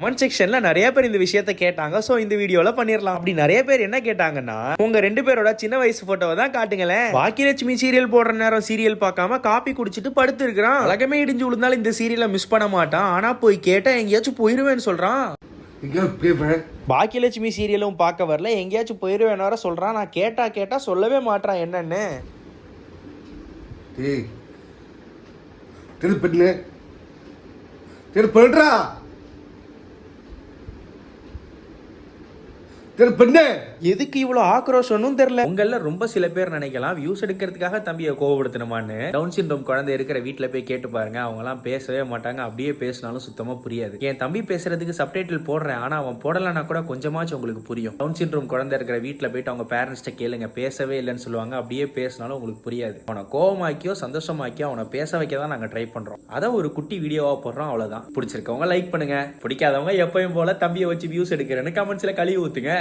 Comment செக்ஷன்ல நிறைய பேர் இந்த விஷயத்த கேட்டாங்க. சோ இந்த வீடியோல பண்ணிரலாம். அப்படி நிறைய பேர் என்ன கேட்டாங்கன்னா, உங்க 2 பேரோட சின்ன வயசு போட்டோவை தான் காட்டுங்களேன். பாக்கியலட்சுமி சீரியல் போடுற நேரம் சீரியல் பார்க்காம காப்பி குடிச்சிட்டு படுத்து இருக்கிறான். உலகமே இடிஞ்சு விழுந்தாலும் இந்த சீரியலை மிஸ் பண்ண மாட்டான். ஆனா போய் கேட்டா எங்கேயாச்சும் போயிருவேன்னு சொல்றான். பாக்கியலட்சுமி சீரியலும் பார்க்க வரல, எங்கேயாச்சும் போயிருவேன் வர சொல்றான். நான் கேட்டா சொல்லவே மாட்டான் என்னன்னு. எதுக்கு இவ்வளவு ஆக்ரோஷனும் தெரியல. உங்கள ரொம்ப சில பேர் நினைக்கலாம் வியூஸ் எடுக்கிறதுக்காக தம்பியை கோவப்படுத்தணுமான்னு. டவுன் சிண்ட்ரோம் குழந்தை இருக்கிற வீட்டுல போய் கேட்டு பாருங்க. அவங்க எல்லாம் பேசவே மாட்டாங்க. அப்படியே பேசினாலும் சுத்தமா புரியாது. என் தம்பி பேசுறதுக்கு சப்டைட்டில் போடுறேன், ஆனா அவன் போடலன்னா கூட கொஞ்சமாச்சும் உங்களுக்கு புரியும். டவுன் சிண்ட்ரோம் குழந்தை இருக்கிற வீட்டுல போயிட்டு அவங்க பேரண்ட்ஸ்ட கேளுங்க, பேசவே இல்லைன்னு சொல்லுவாங்க. அப்படியே பேசினாலும் உங்களுக்கு புரியாது. அவனை கோவமாக்கியோ சந்தோஷமாக்கியோ அவனை பேச வைக்க தான் நாங்க ட்ரை பண்றோம். அதை ஒரு குட்டி வீடியோவா போடுறோம், அவ்வளவுதான். பிடிச்சிருக்கவங்க லைக் பண்ணுங்க, பிடிக்காதவங்க எப்பயும் போல தம்பியை வச்சு வியூஸ் எடுக்கிறேன்னு கமெண்ட்ஸ்ல கழுவி ஊத்துங்க.